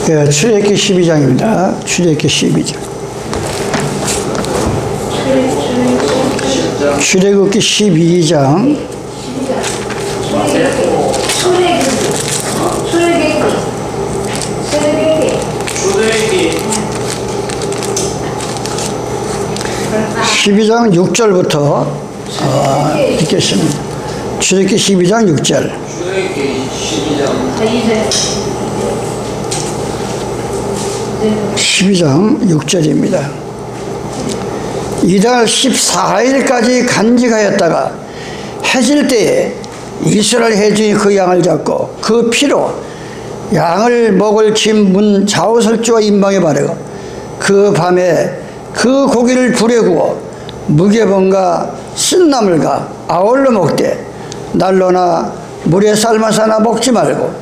예, 출애굽기 12장입니다. 출애굽기 12장. 출애굽기 12장. 출애굽기 12장 6절부터 읽겠습니다. 출애굽기 12장 6절. 출애굽기 12장 6절입니다. 이달 14일까지 간직하였다가 해질 때에 이스라엘 회중이 그 양을 잡고 그 피로 양을 먹을 짐 문 좌우설주와 임방에 바르고 그 밤에 그 고기를 불에 구워 무게번과 쓴나물과 아울러 먹되 날로나 물에 삶아서나 먹지 말고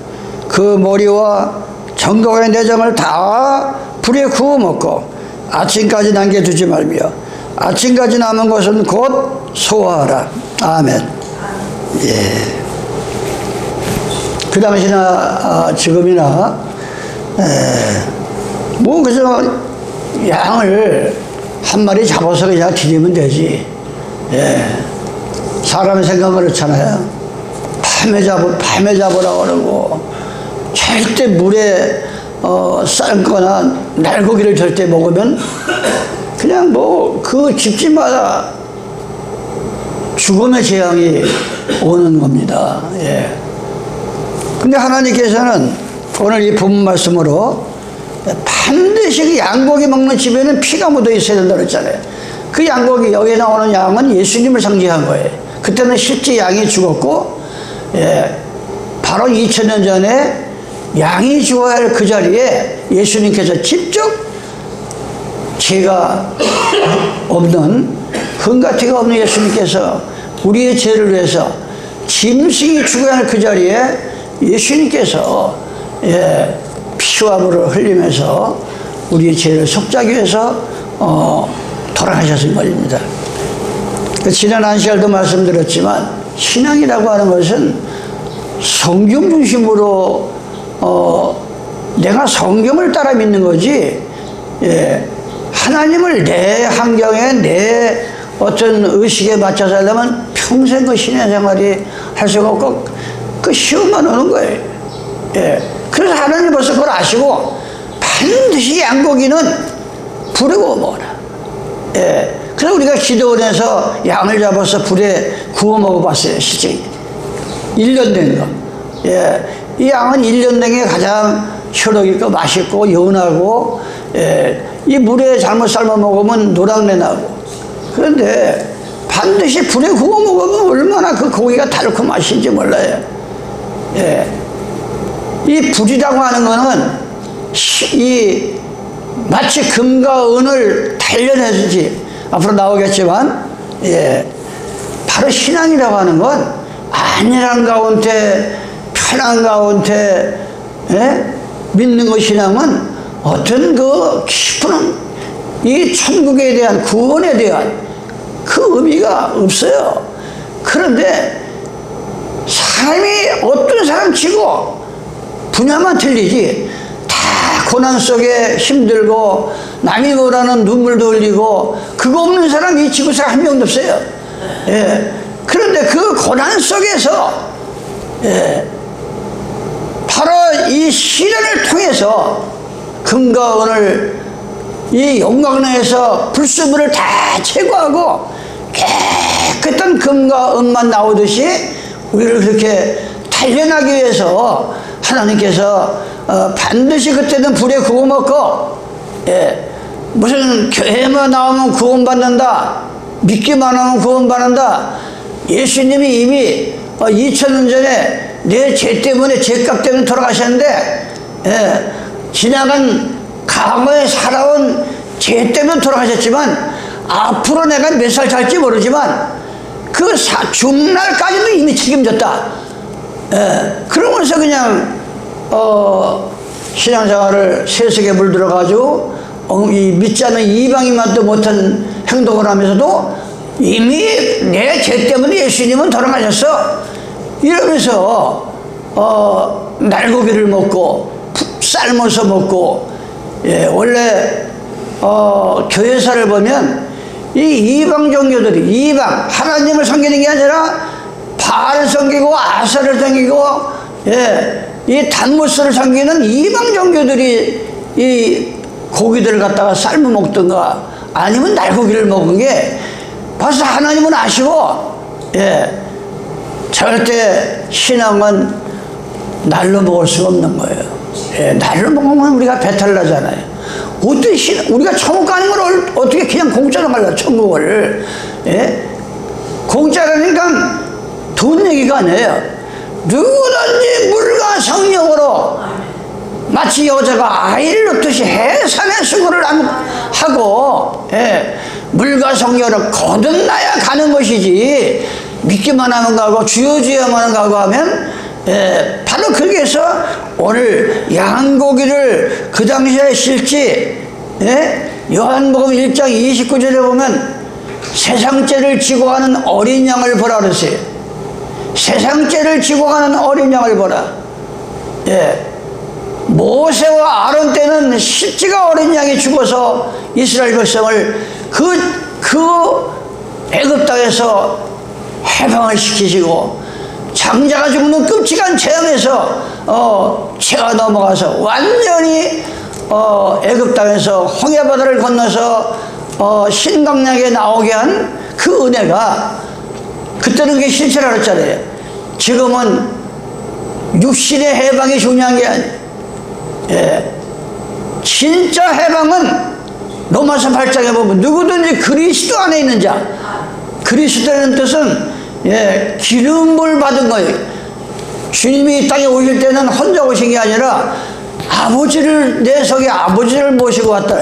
그 머리와 전곡의 내장을 다 불에 구워 먹고 아침까지 남겨두지 말며 아침까지 남은 것은 곧 소화하라. 아멘. 예. 그 당시나 지금이나 뭐 그저 양을 한 마리 잡아서 그냥 드리면 되지. 예. 사람 생각은 그렇잖아요. 밤에 잡으라고 그러고 절대 물에 삶거나 날고기를 절대 먹으면 그냥 뭐 그 집집마다 죽음의 재앙이 오는 겁니다. 예. 근데 하나님께서는 오늘 이 본문 말씀으로 반드시 그 양고기 먹는 집에는 피가 묻어 있어야 된다고 했잖아요. 그 양고기, 여기에 나오는 양은 예수님을 상징한 거예요. 그때는 실제 양이 죽었고, 예, 바로 2000년 전에 양이 죽어야 할 그 자리에 예수님께서 직접 죄가 없는, 흥가티가 없는 예수님께서 우리의 죄를 위해서 짐승이 죽어야 할 그 자리에 예수님께서, 예, 피와 물을 흘리면서 우리의 죄를 속자기 위해서 돌아가셨을 말입니다. 지난 한 시간도 말씀드렸지만 신앙이라고 하는 것은 성경 중심으로 내가 성경을 따라 믿는 거지, 예, 하나님을 내 환경에 내 어떤 의식에 맞춰서 하려면 평생 그 신앙생활이 할 수가 없고 그 시험만 오는 거예요. 예. 그래서 하나님 벌써 그걸 아시고 반드시 양고기는 불에 구워 먹어라. 예. 그래서 우리가 기도원에서 양을 잡아서 불에 구워 먹어봤어요. 실제 1년 된 거. 예. 이 양은 1년 된 게 가장 효력 있고 맛있고 연하고, 예, 이 물에 잘못 삶아 먹으면 노랑내 나고. 그런데 반드시 불에 구워 먹으면 얼마나 그 고기가 달고 맛있는지 몰라요. 예. 이 불이라고 하는 거는 이 마치 금과 은을 단련해주지, 앞으로 나오겠지만, 예, 바로 신앙이라고 하는 건 안일한 가운데 편한 가운데, 예? 믿는 것 신앙은 어떤 그 깊은 이 천국에 대한 구원에 대한 그 의미가 없어요. 그런데 사람이 어떤 사람 치고 분야만 틀리지 다 고난 속에 힘들고 남이 뭐라는 눈물도 흘리고 그거 없는 사람이 이 지구상에 한 명도 없어요. 예. 그런데 그 고난 속에서, 예, 바로 이 시련을 통해서 금과 은을 이 용광로에서 불순물을 다 제거하고 깨끗한 금과 은만 나오듯이 우리를 그렇게 단련하기 위해서 하나님께서 반드시 그때는 불에 구워 먹고, 예, 무슨 교회만 나오면 구원받는다, 믿기만 하면 구원받는다. 예수님이 이미 2000년 전에 내 죄 때문에, 죄값 때문에 돌아가셨는데, 예, 지나간 과거에 살아온 죄 때문에 돌아가셨지만 앞으로 내가 몇 살 살지 모르지만 그 죽날까지도 이미 책임졌다. 예, 그러면서 그냥 신앙생활을 세속에 물들어가지고 이 믿지 않는 이방인만도 못한 행동을 하면서도 이미 내 죄 때문에 예수님은 돌아가셨어 이러면서 날고기를 먹고 삶아서 먹고, 예, 원래 교회사를 보면 이 이방 종교들이 하나님을 섬기는 게 아니라 바알을 섬기고 아사를 섬기고, 예, 이 단무스를 섬기는 이방 종교들이 이 고기들을 갖다가 삶아 먹든가 아니면 날고기를 먹은 게 벌써 하나님은 아시고, 예, 절대 신앙은 날로 먹을 수가 없는 거예요. 예, 날로 먹으면 우리가 배탈 나잖아요. 어떻게 우리가 천국 가는 걸 어떻게 그냥 공짜로 갈라, 천국을. 예? 공짜라니까 돈 얘기가 아니에요. 누구든지 물과 성령으로 마치 여자가 아이를 낳듯이 해산의 수고를 하고, 예, 물과 성령으로 거듭나야 가는 것이지, 믿기만 하면 가고 주여주여만 가고 하면, 예, 바로 거기에서 오늘 양고기를 그 당시에 실지, 예? 요한복음 1장 29절에 보면 세상죄를 지고 가는 어린 양을 보라 그랬어요. 세상죄를 지고 가는 어린 양을 보라. 예. 모세와 아론 때는 실제가 어린 양이 죽어서 이스라엘 백성을 그 애굽 땅에서 해방을 시키시고, 장자가 죽는 끔찍한 재앙에서 채가 넘어가서 완전히 애굽 땅에서 홍해바다를 건너서 신강약에 나오게 한 그 은혜가, 그때는 그게 실체라고 했잖아요. 지금은 육신의 해방이 중요한 게 아니에요. 예. 진짜 해방은 로마서 8장에 보면 누구든지 그리스도 안에 있는 자, 그리스도라는 뜻은, 예, 기름을 받은 거예요. 주님이 이 땅에 오실 때는 혼자 오신 게 아니라 아버지를, 내 속에 아버지를 모시고 왔다.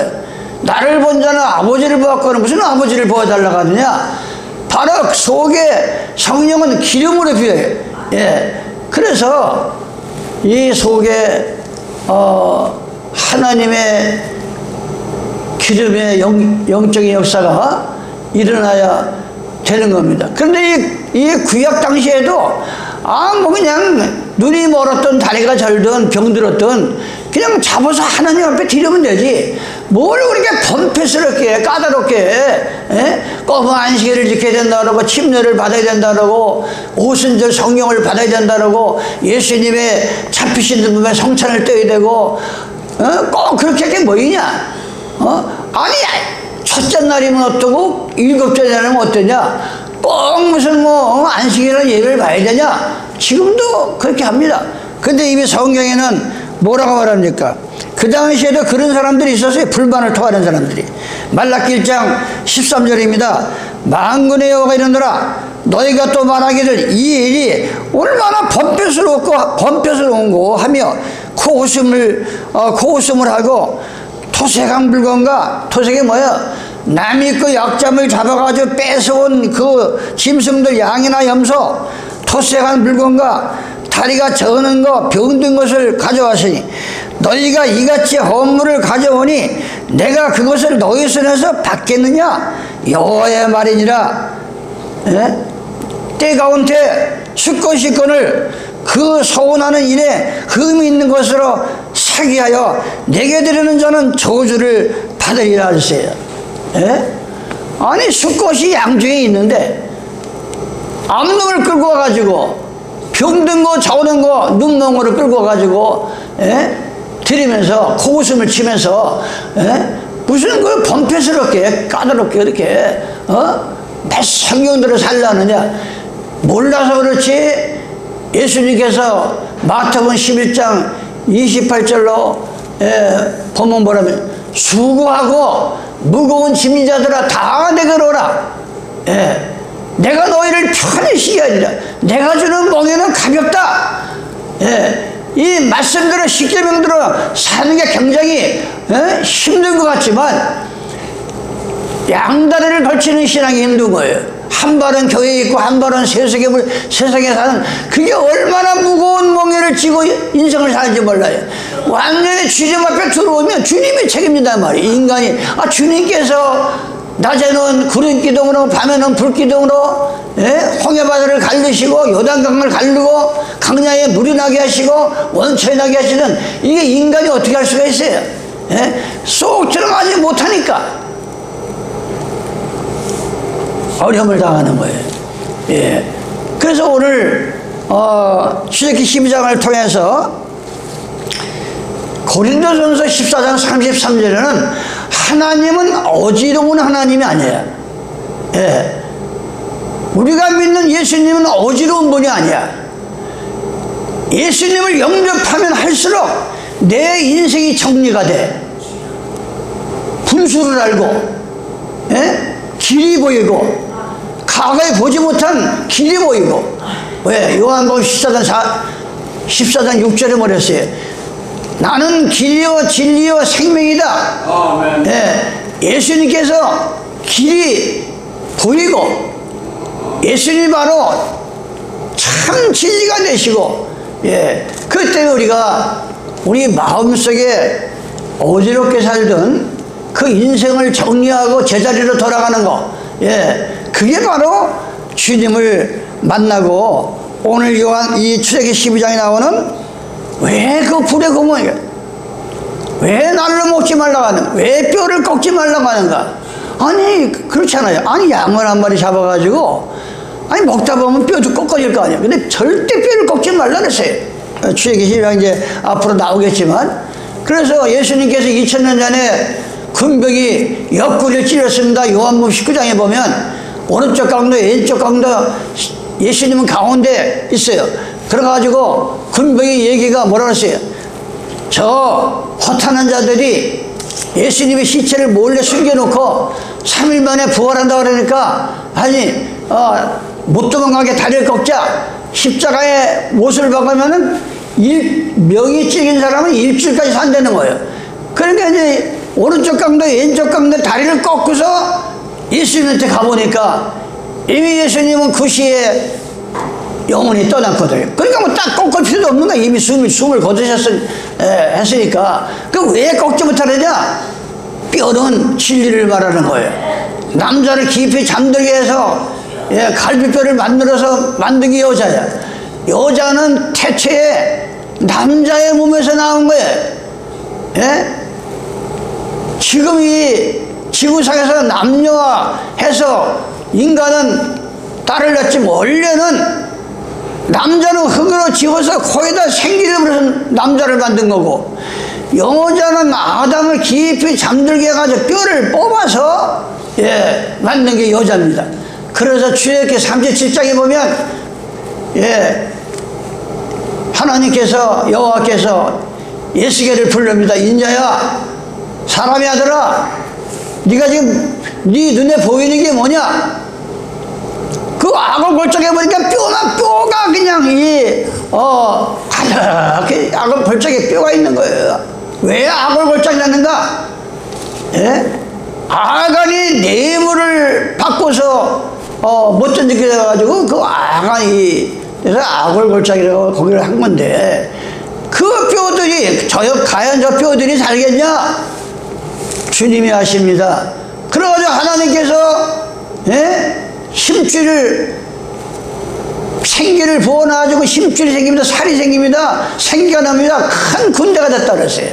나를 본 자는 아버지를 보았거든. 무슨 아버지를 보여달라고 하느냐? 바로 속에 성령은 기름으로 비어요. 예. 그래서 이 속에 하나님의 기름의 영적인 역사가 일어나야 되는 겁니다. 그런데 이 구약 당시에도 뭐 그냥 눈이 멀었던, 다리가 절든, 병들었던 그냥 잡아서 하나님 앞에 드리면 되지, 뭘 그렇게 번패스럽게 까다롭게, 예? 꼭 안식일을 지켜야 된다 그러고, 침례를 받아야 된다 그러고, 오순절 성령을 받아야 된다 그러고, 예수님의 잡히신 분에 성찬을 떼야 되고, 꼭 그렇게 한 게 뭐이냐? 아니, 첫째 날이면 어떠고 일곱째 날이면 어떠냐? 꼭 무슨 안식일이라는 예배를 봐야 되냐? 지금도 그렇게 합니다. 근데 이미 성경에는 뭐라고 말합니까? 그 당시에도 그런 사람들이 있었어요. 불만을 토하는 사람들이. 말라기 1장 13절입니다. 만군의 여호와가 이르노라, 너희가 또 말하기를 이 일이 얼마나 번패스러운 거 하며 코웃음을 하고 토색한 물건과, 토색이 뭐야? 남이 그 약점을 잡아가지고 뺏어온 그 짐승들, 양이나 염소, 토색한 물건과 다리가 저는 거, 병든 것을 가져왔으니 너희가 이같이 헌물을 가져오니 내가 그것을 너희 손에서 받겠느냐? 여호와의 말이니라. 예? 때 가운데 수건을 그 서운하는 일에 흠이 있는 것으로 사기하여 내게 드리는 자는 저주를 받으리라 하셨어요. 예? 아니, 수컷이 양중에 있는데 암놈을 끌고 와가지고, 병든 거, 저는 거, 눈먼 거를 끌고 와가지고, 예? 들이면서 코웃음을 치면서, 예? 무슨 그 번패스럽게 까다롭게 이렇게 몇 성경들을 살라느냐? 몰라서 그렇지. 예수님께서 마태복음 11장 28절로 보면 뭐라면, 수고하고 무거운 짐진 자들아 다 내게로 오라. 예. 내가 너희를 편히 쉬게 하리라. 내가 주는 멍에는 가볍다. 예. 이 말씀대로 쉽게 명들어 사는 게 굉장히 힘든 것 같지만, 양다리를 걸치는 신앙이 힘든 거예요. 한 발은 교회에 있고 한 발은 세상에 사는, 그게 얼마나 무거운 멍에를 쥐고 인생을 사는지 몰라요. 완전히 주님 앞에 들어오면 주님이 책임진단 말이에요. 인간이 주님께서 낮에는 구름 기둥으로 밤에는 불 기둥으로 홍해바다를 갈르시고 요단강을 갈르고 강야에 물이 나게 하시고 원천이 나게 하시는 이게 인간이 어떻게 할 수가 있어요? 쏙 들어가지 못하니까 어려움을 당하는 거예요. 그래서 오늘 출애굽기 12장을 통해서 고린도전서 14장 33절에는 하나님은 어지러운 하나님이 아니에요. 우리가 믿는 예수님은 어지러운 분이 아니야. 예수님을 영접하면 할수록 내 인생이 정리가 돼. 분수를 알고 길이 보이고 과거에 보지 못한 길이 보이고. 왜? 요한복음 14장 6절에 뭐랬어요? 나는 길이요 진리요 생명이다. 예수님께서 길이 보이고 예수님이 바로 참 진리가 되시고 그때 우리가 우리 마음속에 어지럽게 살던 그 인생을 정리하고 제자리로 돌아가는 거 그게 바로 주님을 만나고 오늘 이 출애굽기 12장에 나오는 왜 그 불의 구멍이야? 왜 날로 먹지 말라고 하는가? 왜 뼈를 꺾지 말라고 하는가? 아니 그렇잖아요. 아니 양을 한 마리 잡아가지고 아니 먹다 보면 뼈도 꺾어질 거 아니야. 근데 절대 뼈를 꺾지 말라 그랬어요. 출애굽기 12장 이제 앞으로 나오겠지만 그래서 예수님께서 2000년 전에 금벽이 옆구리를 찔렀습니다. 요한복음 19장에 보면 오른쪽 강도 왼쪽 강도 예수님은 가운데 있어요. 그래가지고 금벽의 얘기가 뭐라 그랬어요? 저 허탄한 자들이 예수님의 시체를 몰래 숨겨놓고 3일 만에 부활한다고 그러니까 아니 못 도망가게 다리를 꺾자. 십자가에 못을 박으면은 명이 찍인 사람은 일주일까지 산다는 거예요. 그러니까 이제 오른쪽 강도 왼쪽 강도 다리를 꺾고서 예수님한테 가보니까 이미 예수님은 그 시에 영혼이 떠났거든요. 그러니까 뭐 딱 꺾을 필요도 없는 거야. 이미 숨을 거두셨으니까. 그 왜 꺾지 못하느냐? 뼈는 진리를 말하는 거예요. 남자를 깊이 잠들게 해서 갈비뼈를 만들어서 만든 게 여자야. 여자는 태초에 남자의 몸에서 나온 거예요. 지금 이 지구상에서 남녀화 해서 인간은 딸을 낳지 원래는 남자는 흙으로 지어서 거기다 생기를 불어서 남자를 만든 거고 여자는 아담을 깊이 잠들게 해가지고 뼈를 뽑아서 만든 게 여자입니다. 그래서 출애굽기 37장에 보면 하나님께서 여호와께서 예수께를 부릅니다. 인자야 사람의 아들아 네가 지금 네 눈에 보이는 게 뭐냐? 그 악을 골짜기에 보니까 뼈가 그냥 가득히 악을 골짜기에 뼈가 있는 거예요. 왜 악을 골짜기에 놨는가? 아간이 뇌물을 받고서 못 견디게 돼가지고 그 아간이 그래서 악을 골짜기라고 거기를 한 건데 그 뼈들이 과연 저 뼈들이 살겠냐? 주님이 하십니다. 그래가지고 하나님께서 심줄을 생기를 부어놔가지고 심줄이 생깁니다. 살이 생깁니다. 생기가 납니다. 큰 군대가 됐다 그랬어요.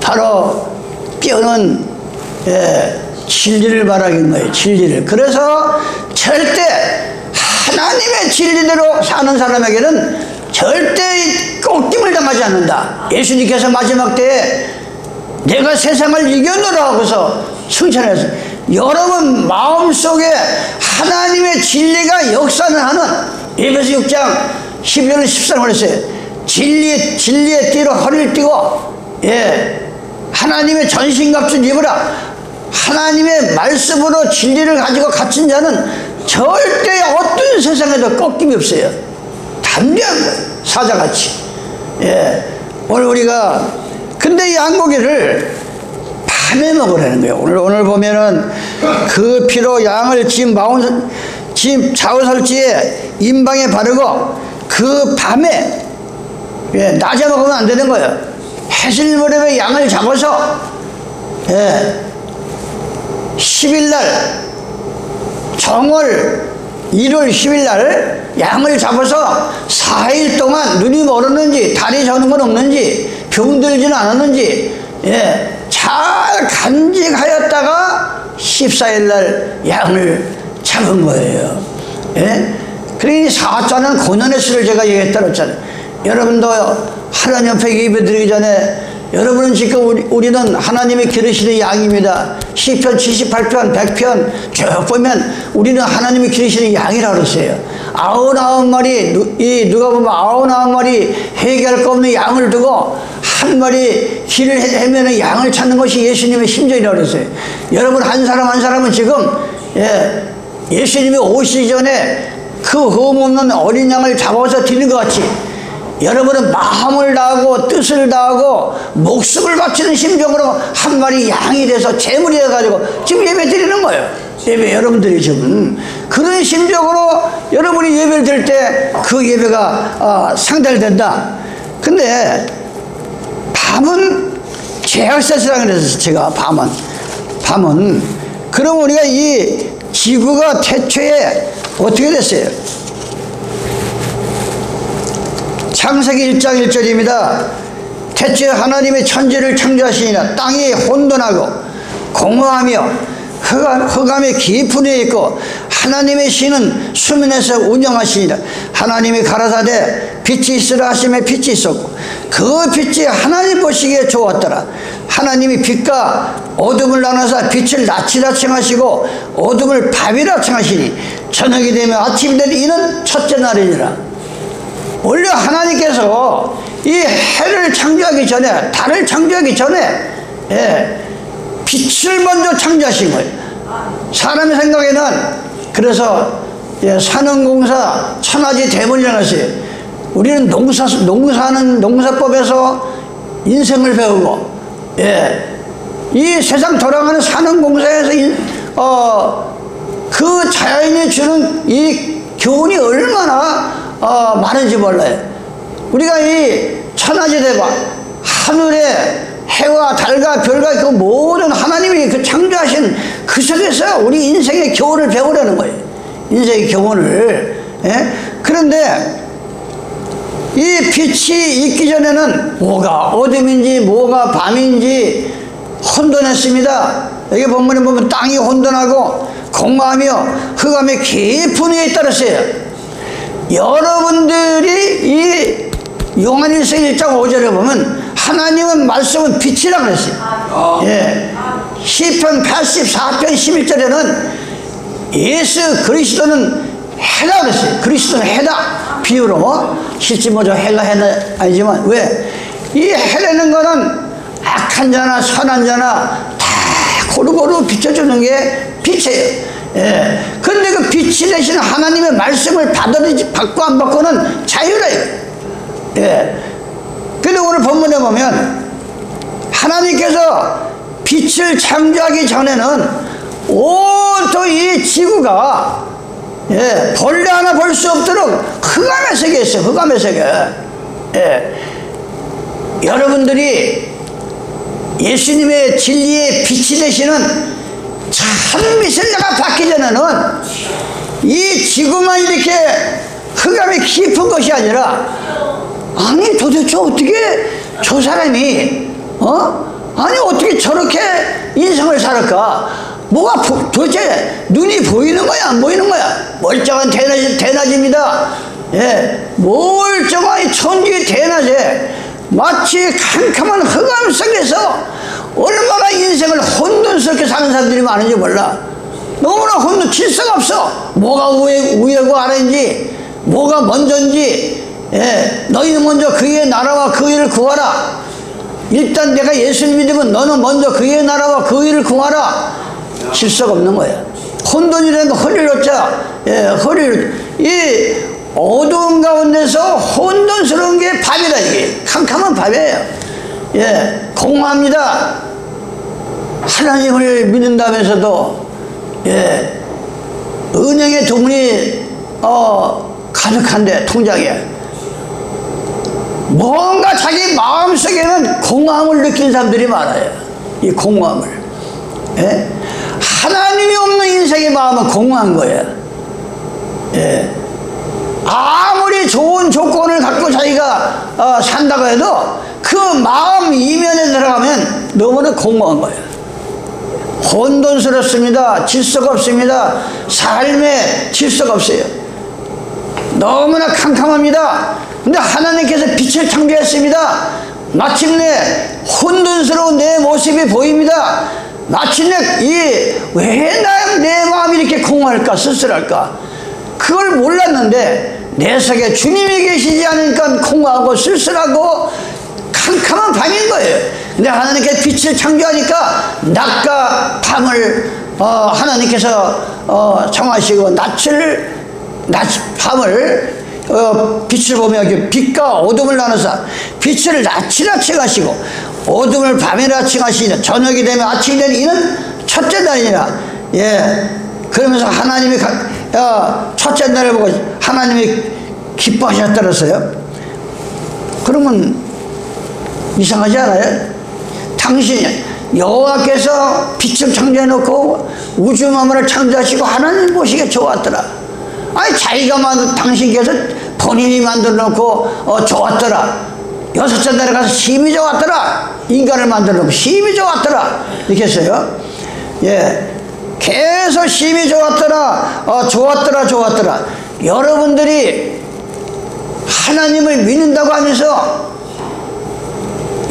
바로 뼈는 진리를 말하는 거예요. 진리를. 그래서 절대 하나님의 진리대로 사는 사람에게는 절대 꺾임을 당하지 않는다. 예수님께서 마지막 때에 내가 세상을 이겨노라 하고서 승천했어요. 여러분 마음속에 하나님의 진리가 역사를 하는 에베소 6장 12절 13절 했어요. 진리의 띠로 허리를 띠고 하나님의 전신갑주를 입으라. 하나님의 말씀으로 진리를 가지고 갇힌 자는 절대 어떤 세상에도 꺾임이 없어요. 담대한 거예요. 사자같이. 오늘 우리가 근데 이 양고기를 밤에 먹으라는 거예요. 오늘 보면은 그 피로 양을 집 좌우설지에 임방에 바르고 그 밤에 낮에 먹으면 안 되는 거예요. 해질 무렵에 양을 잡아서 10일 날 정월 1월 10일 날 양을 잡아서 4일 동안 눈이 멀었는지 다리 저는 건 없는지 병들지는 않았는지 잘 간직하였다가 14일 날 양을 잡은 거예요. 그러니 사자는 고난의 수를 제가 얘기했다고 했잖아요. 여러분도 하나님 앞에 예배드리기 전에 여러분은 지금 우리는 하나님이 기르시는 양입니다. 시편 78편 100편 쭉 보면 우리는 하나님이 기르시는 양이라고 그랬어요. 99마리 누가 보면 99마리 해결할 거 없는 양을 두고 한 마리 길을 헤매는 양을 찾는 것이 예수님의 심정이라고 그랬어요. 여러분 한 사람 한 사람은 지금 예수님이 오시기 전에 그 흠없는 어린 양을 잡아서 드리는 것 같이 여러분은 마음을 다하고 뜻을 다하고 목숨을 바치는 심정으로 한 마리 양이 돼서 제물이 돼가지고 지금 예배 드리는 거예요. 예배 여러분들이 지금 그런 심정으로 여러분이 예배를 드릴 때 그 예배가 상달된다. 근데 밤은 제약세스라고 그랬어요. 제가 밤은 그럼 우리가 이 지구가 태초에 어떻게 됐어요? 창세기 1장 1절입니다. 태초에 하나님의 천지를 창조하시니라. 땅이 혼돈하고 공허하며 흑암의 깊은 데에 있고 하나님의 신은 수면에서 운영하시니라. 하나님이 가라사대 빛이 있으라 하심에 빛이 있었고 그 빛이 하나님 보시기에 좋았더라. 하나님이 빛과 어둠을 나눠서 빛을 낮이라 칭하시고 어둠을 밤이라 칭하시니 저녁이 되면 아침이 되니 이는 첫째 날이니라. 원래 하나님께서 이 해를 창조하기 전에 달을 창조하기 전에 빛을 먼저 창조하신 거예요. 사람의 생각에는 그래서 산업공사 천하지 대문이라고 했어요. 우리는 농사법에서 인생을 배우고 이 세상 돌아가는 산업공사에서 그 자연이 주는 이 교훈이 얼마나 많은지 몰라요. 우리가 이 천하지대가 하늘에 해와 달과 별과 그 모든 하나님이 그 창조하신 그 속에서 우리 인생의 교훈을 배우려는 거예요. 인생의 교훈을. 그런데 이 빛이 있기 전에는 뭐가 어둠인지 뭐가 밤인지 혼돈했습니다. 여기 본문에 보면 땅이 혼돈하고 공허하며 흑암의 깊은 위에 있다랬어요. 여러분들이 이 요한일서 1장 5절에 보면 하나님은 말씀은 빛이라고 그랬어요. 시편 84편 11절에는 예수 그리스도는 해다 그랬어요. 그리스도는 해다. 비유로 실제 뭐죠 해가 해는 아니지만 왜? 이 해라는 거는 악한 자나 선한 자나 다 고루고루 비춰주는 게 빛이에요. 그런데 그 빛이 되시는 하나님의 말씀을 받고 안 받고는 자유래요. 근데 오늘 본문에 보면 하나님께서 빛을 창조하기 전에는 온통 이 지구가 벌레 하나 볼 수 없도록 흑암의 세계에 있어요. 흑암의 세계. 여러분들이 예수님의 진리의 빛이 되시는 참빛을 내가 받기 전에는 이 지구만 이렇게 흑암이 깊은 것이 아니라 아니 도대체 어떻게 저 사람이 아니 어떻게 저렇게 인생을 살을까? 뭐가 도대체 눈이 보이는 거야 안 보이는 거야? 멀쩡한 대낮입니다. 멀쩡한 천지의 대낮에 마치 캄캄한 흑암 속에서 얼마나 인생을 혼돈스럽게 사는 사람들이 많은지 몰라. 너무나 혼돈, 질서가 없어. 뭐가 우애고 아래인지 뭐가 먼저인지. 너희는 먼저 그의 나라와 그 일을 구하라. 일단 내가 예수를 믿으면 너는 먼저 그의 나라와 그 일을 구하라. 질서가 없는 거야. 혼돈이라는 거 허리를 놓자. 이 어두운 가운데서 혼돈스러운 게 밤이다. 이게 캄캄한 밤이에요. 공허합니다. 하나님을 믿는다면서도 은행에 돈이 가득한데 통장에 뭔가 자기 마음속에는 공허함을 느낀 사람들이 많아요. 이 공허함을. 하나님이 없는 인생의 마음은 공허한 거예요. 예. 아무리 좋은 조건을 갖고 자기가 산다고 해도 그 마음 이면에 들어가면 너무나 공허한 거예요. 혼돈스럽습니다. 질서가 없습니다. 삶에 질서가 없어요. 너무나 캄캄합니다. 근데 하나님께서 빛을 창조했습니다. 마침내 혼돈스러운 내 모습이 보입니다. 마침내 왜 내 마음이 이렇게 공허할까, 쓸쓸할까? 그걸 몰랐는데 내 속에 주님이 계시지 않으니까 공허하고 쓸쓸하고 캄캄한 밤인 거예요. 근데 하나님께서 빛을 창조하니까 낮과 밤을 하나님께서 정하시고 밤을 빛을 보며 빛과 어둠을 나눠서 빛을 낮이 가시고 어둠을 밤에 낮이 가시니 저녁이 되면 아침이 되는 이는 첫째 날이니라. 예. 그러면서 하나님이 첫째 날을 보고 하나님이 기뻐하셨더랬어요. 그러면 이상하지 않아요? 당신이 여호와께서 빛을 창조해놓고 우주 만물을 창조하시고 하나님 보시기에 좋았더라. 아니 자기가 당신께서 본인이 만들어놓고 좋았더라. 여섯째 날에 가서 심히 좋았더라. 인간을 만들어놓고 심히 좋았더라. 이렇게 했어요. 예, 계속 심히 좋았더라. 좋았더라. 여러분들이 하나님을 믿는다고 하면서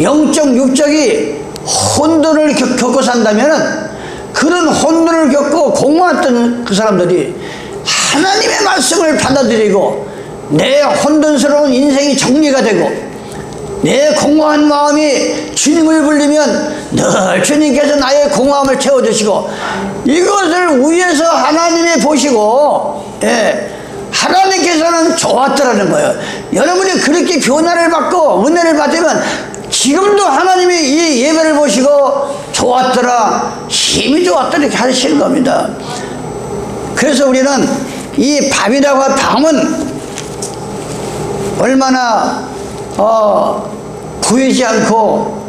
영적 육적이 혼돈을 겪고 산다면 그런 혼돈을 겪고 공허했던 그 사람들이 하나님의 말씀을 받아들이고 내 혼돈스러운 인생이 정리가 되고 내 공허한 마음이 주님을 부르면 늘 주님께서 나의 공허함을 채워주시고 이것을 위에서 하나님이 보시고 하나님께서는 좋았더라는 거예요. 여러분이 그렇게 변화를 받고 은혜를 받으면 지금도 하나님이 이 예배를 보시고 좋았더라, 힘이 좋았더라 이렇게 하시는 겁니다. 그래서 우리는 이 밤이라고 한 밤은 얼마나 보이지 않고,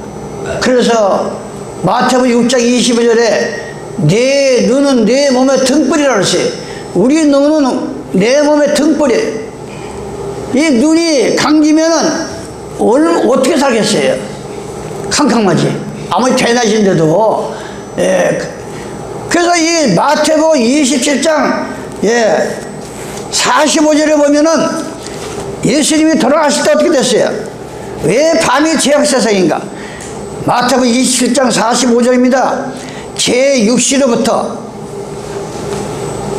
그래서 마태복음 6장 25절에 내 눈은 내 몸의 등불이라고 그랬어요. 우리 눈은 내 몸의 등불이에요. 이 눈이 감기면은 어떻게 살겠어요? 캄캄하지. 아무리 대낮인데도. 그래서 이 마태복음 27장 45절에 보면은 예수님이 돌아가실 때 어떻게 됐어요? 왜 밤이 죄악세상인가? 마태복음 27장 45절입니다. 제6시로부터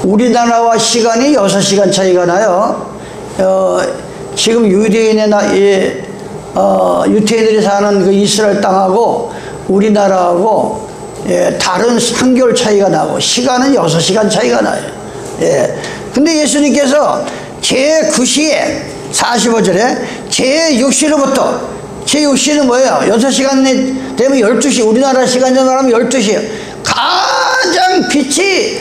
우리나라와 시간이 6시간 차이가 나요. 지금 유대인들이 사는 그 이스라엘 땅하고 우리나라하고 다른 한겨울 차이가 나고 시간은 6시간 차이가 나요. 근데 예수님께서 제9시에 45절에 제6시로부터, 제6시는 뭐예요? 6시간 되면 12시, 우리나라 시간으로 말하면 12시예요. 가장 빛이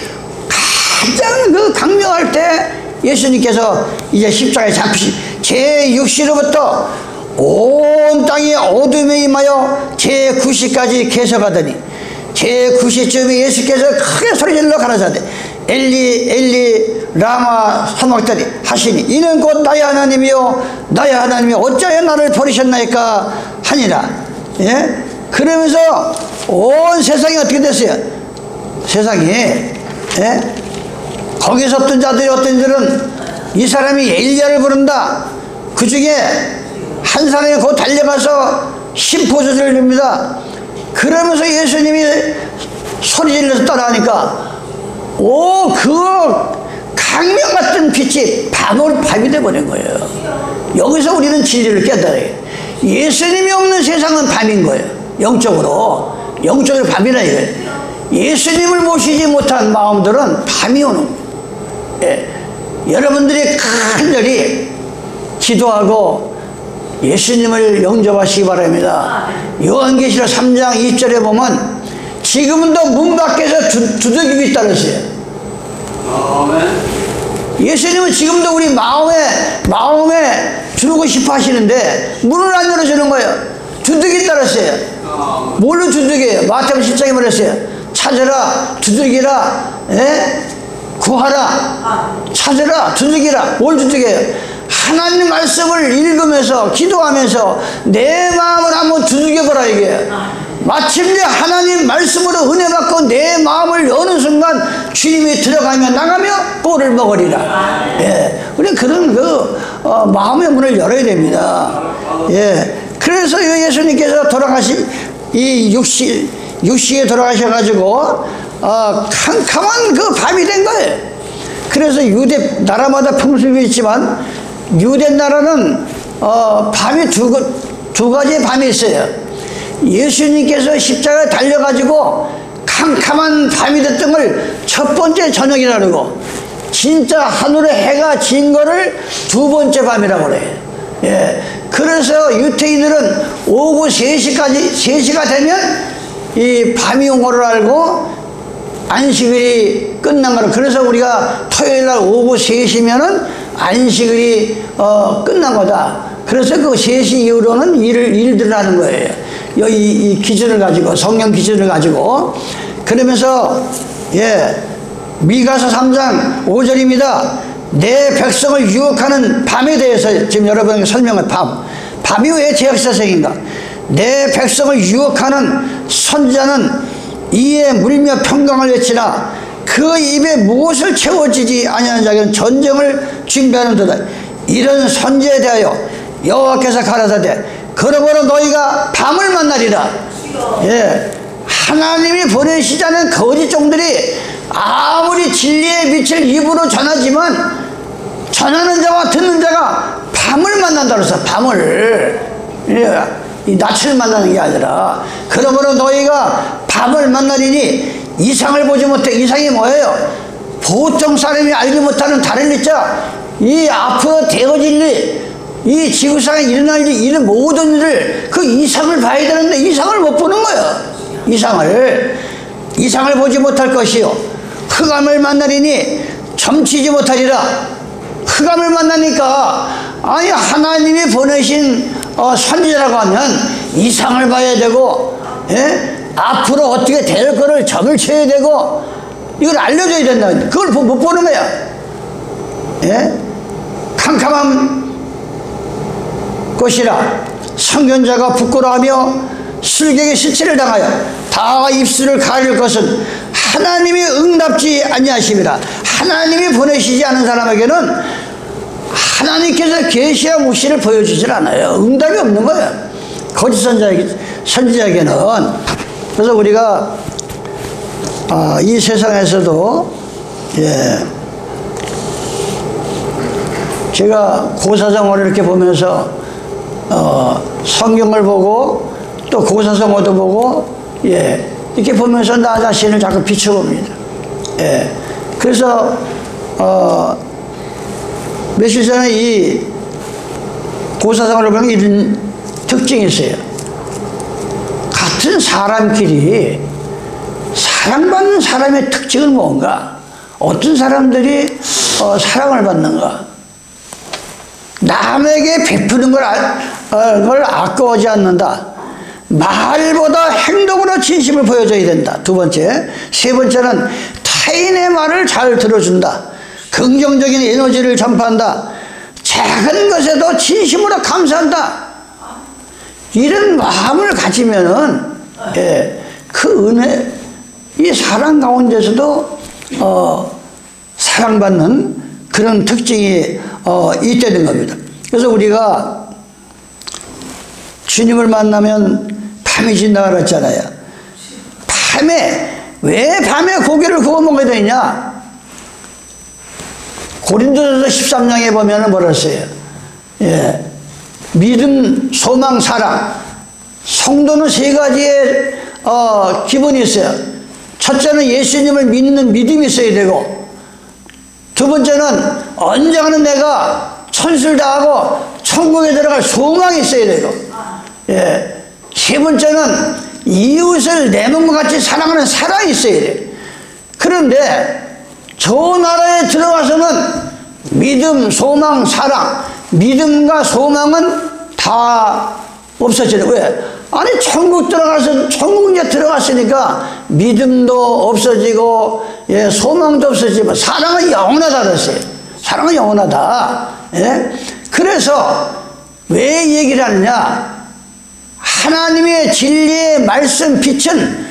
가장 그 강명할 때 예수님께서 이제 십자가에 잡히시, 제6시로부터 온 땅이 어둠에 임하여 제9시까지 계속하더니 제9시쯤에 예수께서 크게 소리질러 가라사대 엘리 엘리 라마 사막다니 하시니 이는 곧 나의 하나님이요 나의 하나님이 어찌하여 나를 버리셨나이까 하니라. 그러면서 온 세상이 어떻게 됐어요? 세상이 거기서 어떤 자들이 어떤 이들은 이 사람이 엘리야를 부른다. 그 중에 한 사람이 곧 달려가서 심포도주를 줍니다. 그러면서 예수님이 소리질러서 따라하니까 그 강명 같은 빛이 밤이 돼버린 거예요. 여기서 우리는 진리를 깨달아요. 예수님이 없는 세상은 밤인 거예요. 영적으로 밤이라 이거예요. 예수님을 모시지 못한 마음들은 밤이 오는 거예요. 여러분들이 간절히 기도하고 예수님을 영접하시기 바랍니다. 요한계시록 3장 2절에 보면 지금도 문 밖에서 두들기고 있다고 했어요. 예수님은 지금도 우리 마음에 들어오고 싶어 하시는데 문을 안 열어주는 거예요. 두들기 있다고 했어요. 뭘로 두들겨요? 마태복음 10장에 말했어요. 찾으라, 두들기라, 구하라, 찾으라, 두들기라. 뭘 두들겨요? 하나님 말씀을 읽으면서 기도하면서 내 마음을 한번 두들겨보라 이게. 마침내 하나님 말씀으로 은혜 받고 내 마음을 여는 순간 주님이 들어가며 나가며 꼴을 먹으리라. 우리 그런 마음의 문을 열어야 됩니다. 그래서 예수님께서 돌아가신 이 육시에 돌아가셔가지고 캄캄한 그 밤이 된 거예요. 그래서 유대 나라마다 풍습이 있지만 유대 나라는 밤이 두 가지의 밤이 있어요. 예수님께서 십자가에 달려가지고 캄캄한 밤이 됐던 걸 첫 번째 저녁이라고 그러고, 진짜 하늘에 해가 진 거를 두 번째 밤이라고 그래요. 그래서 유태인들은 오후 3시가 되면 이 밤이 온 거를 알고 안식일이 끝난 거를. 그래서 우리가 토요일날 오후 3시면은 안식일이 끝난 거다. 그래서 그 3시 이후로는 일들을 하는 거예요. 이 기준을 가지고, 성경 기준을 가지고. 그러면서 미가서 3장 5절입니다. 내 백성을 유혹하는 밤에 대해서 지금 여러분에게 설명을. 밤이 왜 제약사생인가? 내 백성을 유혹하는 선지자는 이에 물며 평강을 외치나 그 입에 무엇을 채워지지 아니하는 자에게는 전쟁을 준비하는도다. 이런 선지에 대하여 여호와께서 가라사대 그러므로 너희가 밤을 만나리라. 하나님이 보내시지 않은 거짓 종들이 아무리 진리의 빛을 입으로 전하지만 전하는 자와 듣는 자가 밤을 만난다고 해서 밤을, 이 낯을 만나는 게 아니라, 그러므로 너희가 밤을 만나리니 이상을 보지 못해. 이상이 뭐예요? 보통 사람이 알지 못하는 다른 일자, 이 앞으로 되어질 일, 이 지구상에 일어날 일, 이런 모든 일을 그 이상을 봐야 되는데 이상을 못 보는 거예요. 이상을 보지 못할 것이요 흑암을 만나리니 점치지 못하리라. 흑암을 만나니까 아니 하나님이 보내신 선지자라고 하면 이상을 봐야 되고, 앞으로 어떻게 될 거를 점을 쳐야 되고, 이걸 알려줘야 된다. 그걸 못 보는 거야. 캄캄한 곳이라 선견자가 부끄러워하며 술객의 실체를 당하여 다 입술을 가릴 것은 하나님이 응답지 아니하심이라. 하나님이 보내시지 않은 사람에게는 하나님께서 계시와 묵시를 보여주질 않아요. 응답이 없는 거예요. 거짓 선지자에게는. 그래서 우리가 이 세상에서도 제가 고사성어를 이렇게 보면서 성경을 보고 또 고사성어도 보고 이렇게 보면서 나 자신을 자꾸 비춰봅니다. 그래서 며칠 전에 이 고사성어를 보면 이런 특징이 있어요. 같은 사람끼리 사랑받는 사람의 특징은 뭔가? 어떤 사람들이 사랑을 받는가? 남에게 베푸는 걸 아까워하지 않는다. 말보다 행동으로 진심을 보여줘야 된다. 두 번째. 세 번째는 타인의 말을 잘 들어준다. 긍정적인 에너지를 전파한다. 작은 것에도 진심으로 감사한다. 이런 마음을 가지면은 그 은혜, 이 사랑 가운데서도 사랑받는 그런 특징이 있다는 겁니다. 그래서 우리가 주님을 만나면 밤이 진다고 그랬잖아요. 왜 밤에 고기를 구워 먹어야 되냐? 고린도전서 13장에 보면 뭐라 했어요? 믿음, 소망, 사랑. 성도는 세 가지의 기본이 있어요. 첫째는 예수님을 믿는 믿음이 있어야 되고, 두 번째는 언젠가는 내가 천수를 다하고 천국에 들어갈 소망이 있어야 되고, 세 번째는 이웃을 내 몸과 같이 사랑하는 사랑이 있어야 돼. 그런데 저 나라에 들어가서는 믿음, 소망, 사랑, 믿음과 소망은 다 없어지는. 왜? 아니 천국 이제 들어갔으니까 믿음도 없어지고, 예, 소망도 없어지고, 사랑은 영원하다 그랬어요. 사랑은 영원하다. 예? 그래서 왜 얘기를 하느냐? 하나님의 진리의 말씀 빛은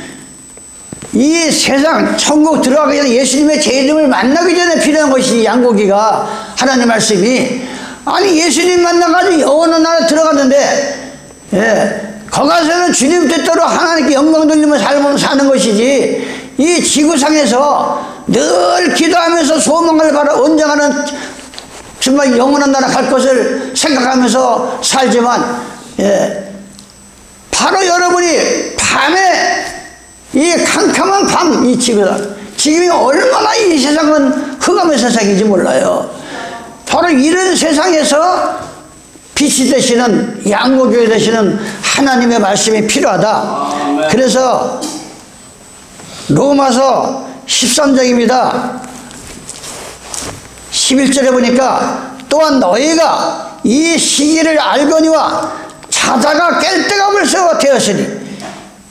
이 세상 천국 들어가기 전에 예수님의 제 이름을 만나기 전에 필요한 것이 양고기가 하나님 말씀이. 아니 예수님 만나가지고 영원한 나라에 들어갔는데, 예, 거기 가서는 주님 뜻대로 하나님께 영광 돌리며 사는 것이지, 이 지구상에서 늘 기도하면서 소망을 바라 언젠가는 정말 영원한 나라 갈 것을 생각하면서 살지만, 예, 바로 여러분이 밤에 이 캄캄한 밤, 이 지금이 얼마나 이 세상은 흑암의 세상인지 몰라요. 바로 이런 세상에서 빛이 되시는, 양고교회 되시는 하나님의 말씀이 필요하다. 그래서 로마서 13장입니다. 11절에 보니까 또한 너희가 이 시기를 알거니와 자다가 깰 때가 벌써 되었으니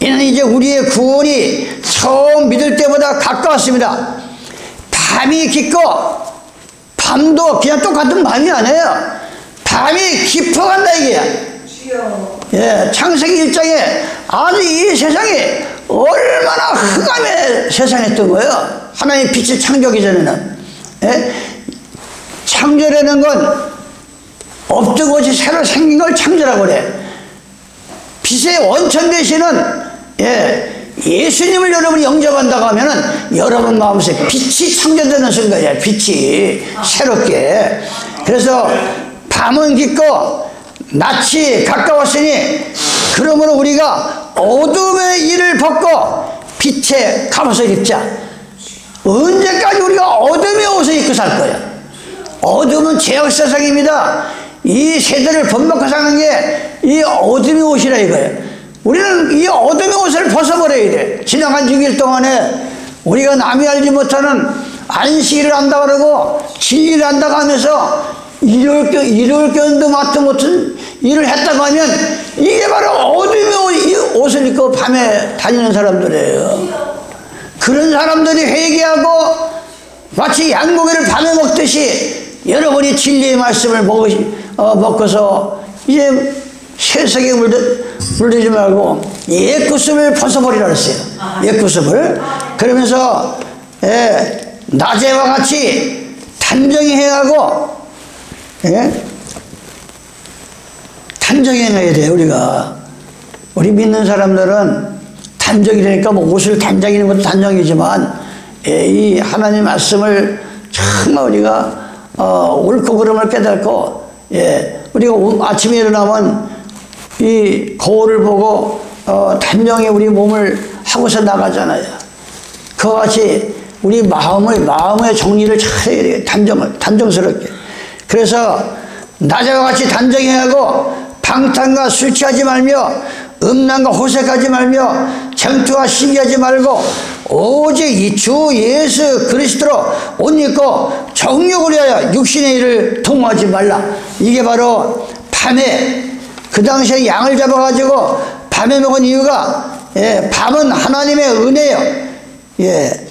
이는 이제 우리의 구원이 처음 믿을 때보다 가까웠습니다. 밤이 깊고, 밤도 그냥 똑같은 밤이 아니에요. 밤이 깊어간다 이게야. 예, 창세기 1장에 아주 이 세상이 얼마나 흑암의 세상이었던 거예요. 하나님의 빛을 창조하기 전에는. 예? 창조라는 건 없던 것이 새로 생긴 걸 창조라고 그래. 빛의 원천 되시는, 예, 예수님을 여러분이 영접한다고 하면은 여러분 마음속에 빛이 창조되는 순간이에요. 빛이 새롭게. 그래서 밤은 깊고 낮이 가까웠으니 그러므로 우리가 어둠의 일을 벗고 빛의 갑옷을 입자. 언제까지 우리가 어둠의 옷을 입고 살 거야? 어둠은 죄악 세상입니다. 이 세대를 본받고 사는 게 이 어둠의 옷이라 이거예요. 우리는 이 어둠의 옷을 벗어버려야 돼. 지나간 6일 동안에 우리가 남이 알지 못하는 안식일을 한다고 그러고 진리를 한다고 하면서 일요일견도 맡지 못한 일을 했다고 하면 이게 바로 어둠의 옷을 입고 밤에 다니는 사람들이에요. 그런 사람들이 회개하고 마치 양고기를 밤에 먹듯이 여러분이 진리의 말씀을 먹고서 이제 세상에 물들지 말고 옛구습을 벗어버리라 그랬어요. 옛구습을. 그러면서, 예, 낮에와 같이 단정히 행하고, 예? 단정히 행해야 돼요. 우리 믿는 사람들은 단정이라니까 뭐 옷을 단정히 입는 것도 단정이지만, 예, 이 하나님 말씀을 정말 우리가 옳고 그름을 깨닫고, 예, 우리가 아침에 일어나면 이 거울을 보고 단정히 우리 몸을 하고서 나가잖아요. 그와 같이 우리 마음의 정리를 잘 해야 돼요. 단정스럽게. 그래서 낮에와 같이 단정히 하고 방탕과 술 취하지 말며 음란과 호색하지 말며 전투와 시기하지 말고 오직 이 주 예수 그리스도로 옷 입고 정욕을 위하여 육신의 일을 통하지 말라. 이게 바로 밤에, 그 당시에 양을 잡아가지고 밤에 먹은 이유가, 예, 밤은 하나님의 은혜예요. 예,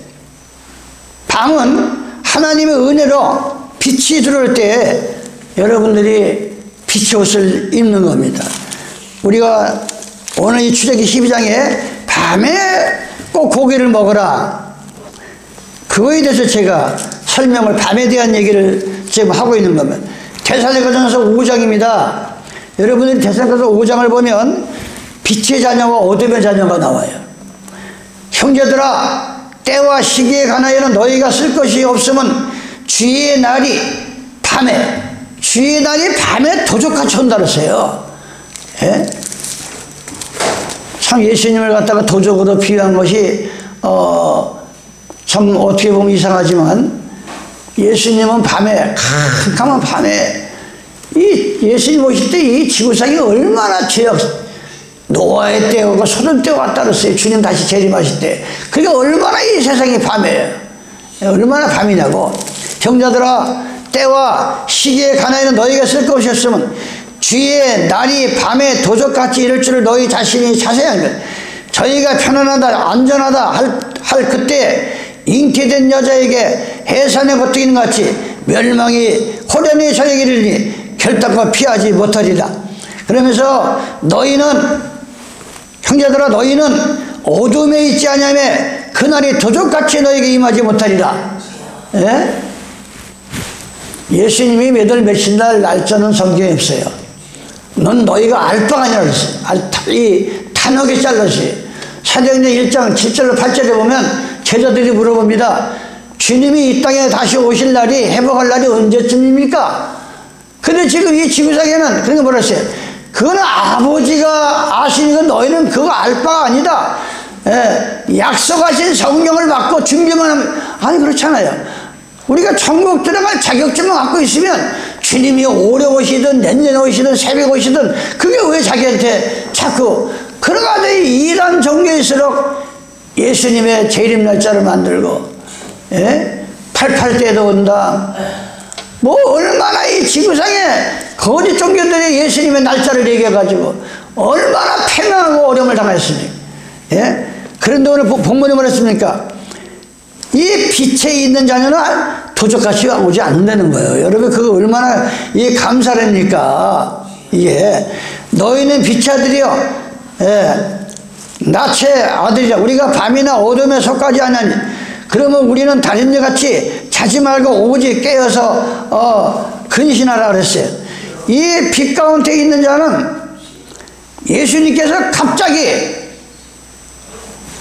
밤은 하나님의 은혜로 빛이 들어올 때 여러분들이 빛의 옷을 입는 겁니다. 우리가 오늘 이 출애굽기 12장에 밤에 꼭 고기를 먹어라, 그거에 대해서 제가 설명을, 밤에 대한 얘기를 지금 하고 있는 겁니다. 데살로니가전서 5장입니다. 여러분들이 데살로니가전서 5장을 보면 빛의 자녀와 어둠의 자녀가 나와요. 형제들아, 때와 시기에 관하여는 너희가 쓸 것이 없으면 주의 날이 밤에 도적같이 온다 그랬어요. 예? 참 예수님을 갖다가 도적으로 비유한 것이 참 어떻게 보면 이상하지만, 예수님은 밤에, 캄캄한 밤에, 이 예수님 오실 때 이 지구상이 얼마나 노아의 때하고 소돔 때가 왔다 그랬어요. 주님 다시 재림하실 때. 그게 얼마나 이 세상이 밤이에요. 얼마나 밤이냐고. 형제들아, 때와 시기에 관하여는 너희가 쓸 것이 없으면 주의 날이 밤에 도적같이 이럴 줄을 너희 자신이 자세히 알며 저희가 편안하다 안전하다 할 그때 잉태된 여자에게 해산에 버티는 같이 멸망이 호련히 저에게 이르니 결단코 피하지 못하리라. 그러면서 너희는 형제들아 너희는 어둠에 있지 아니하며 그날이 도적같이 너에게 임하지 못하리라. 예? 예수님이 몇월 며칠 날 날짜는 성경에 없어요. 넌 너희가 알 바가 아니라 그랬어요. 이 단호하게 잘랐어요. 사도행전 1장 7절로 8절에 보면 제자들이 물어봅니다. 주님이 이 땅에 다시 오실 날이 회복할 날이 언제쯤입니까? 근데 지금 이 지구상에는 그런 거 뭐라 했어요? 그건 아버지가 아시니까 너희는 그거 알 바가 아니다. 예, 약속하신 성령을 받고 준비만 하면 아니 그렇잖아요. 우리가 천국 들어갈 자격증만 갖고 있으면 주님이 올해 오시든 내년에 오시든 새벽에 오시든 그게 왜 자기한테 자꾸 그러가지고 이란 종교일수록 예수님의 재림 날짜를 만들고 예? 88때도 온다. 뭐 얼마나 이 지구상에 거짓 종교들이 예수님의 날짜를 얘기해가지고 얼마나 패망하고 어려움을 당했습니까? 예? 그런데 오늘 본문이 뭐랬습니까? 이 빛에 있는 자녀는 도적같이 오지 않는다는 거예요. 여러분 그거 얼마나 이 감사랍니까? 이게 너희는 빛의 아들이요 예, 낯의 아들이라 우리가 밤이나 어둠에 속하지 않으니 그러면 우리는 다른 여같이 자지 말고 오직 깨어서 근신하라 그랬어요. 이 빛 가운데 있는 자는 예수님께서 갑자기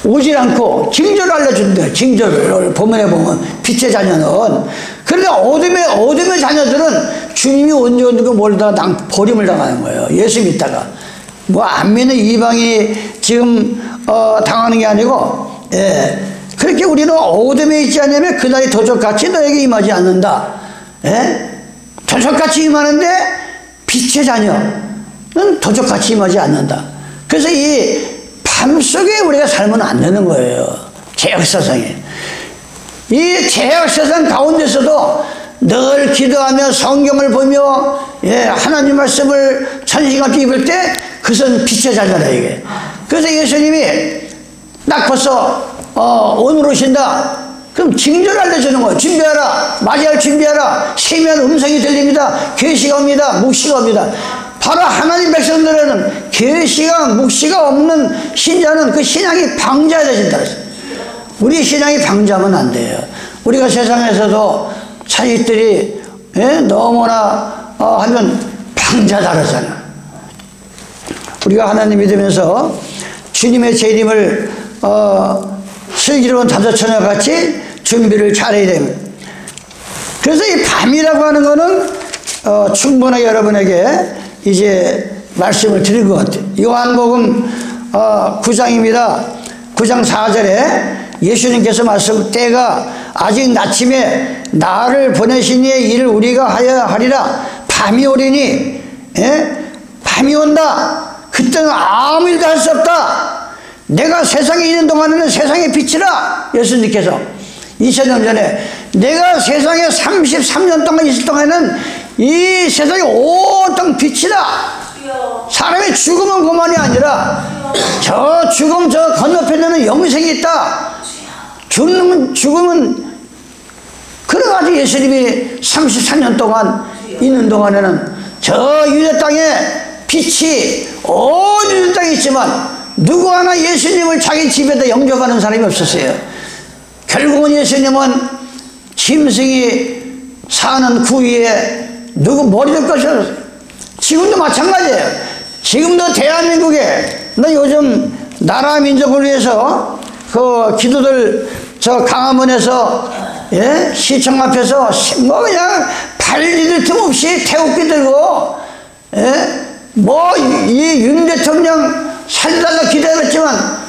오질 않고 징조를 알려준대요. 징조를 본문에 보면 빛의 자녀는. 그런데 어둠의 자녀들은 주님이 언제 언제 몰다가 버림을 당하는 거예요. 예수 믿다가 뭐 안 믿는 이방이 지금 당하는 게 아니고 예. 그렇게 우리는 어둠에 있지 않으면 그날이 도적같이 너에게 임하지 않는다. 예? 도적같이 임하는데 빛의 자녀는 도적같이 임하지 않는다. 그래서 이 밤속에 우리가 살면 안 되는 거예요. 죄악세상에. 이 죄악세상 가운데서도 늘 기도하며 성경을 보며 예, 하나님 말씀을 천신같이 입을 때 그것은 빛의 자녀라 이게. 그래서 예수님이 딱 벌써 오늘 오신다. 그럼 징조를 알려주는 거예요. 준비하라. 맞이할 준비하라. 세미한 음성이 들립니다. 계시가 옵니다. 묵시가 옵니다. 바로 하나님 백성들에는 계시가 묵시가 없는 신자는 그 신앙이 방자해진다. 우리 신앙이 방자하면 안 돼요. 우리가 세상에서도 자식들이 예? 너무나 하면 방자다 그러잖아. 우리가 하나님 믿으면서 주님의 재림을 슬기로운 다저처녀 같이 준비를 잘해야 됩니다. 그래서 이 밤이라고 하는 거는 충분하게 여러분에게 이제 말씀을 드릴 것 같아요. 요한복음 9장입니다. 9장 4절에 예수님께서 말씀 때가 아직 낮침에 나를 보내신 이의 일을 우리가 하여야 하리라. 밤이 오리니 예? 밤이 온다. 그때는 아무 일도 할 수 없다. 내가 세상에 있는 동안에는 세상의 빛이라. 예수님께서 2000년 전에 내가 세상에 33년 동안 있을 동안에는 이 세상이 온통 빛이다. 사람의 죽음은 그만이 아니라 저 죽음 저 건너편에는 영생이 있다. 죽음은 그래가지고 예수님이 34년 동안 있는 동안에는 저 유대 땅에 빛이 온 유대 땅에 있지만 누구 하나 예수님을 자기 집에다 영접하는 사람이 없었어요. 결국은 예수님은 짐승이 사는 그 위에 누구 머리를 것이었어요. 지금도 마찬가지예요. 지금도 대한민국에 나 요즘 나라 민족을 위해서 그 기도들 저 강화문에서 예? 시청 앞에서 뭐 그냥 발디딜 틈 없이 태극기 들고 예? 뭐 이 윤 대통령 살달라 기다렸지만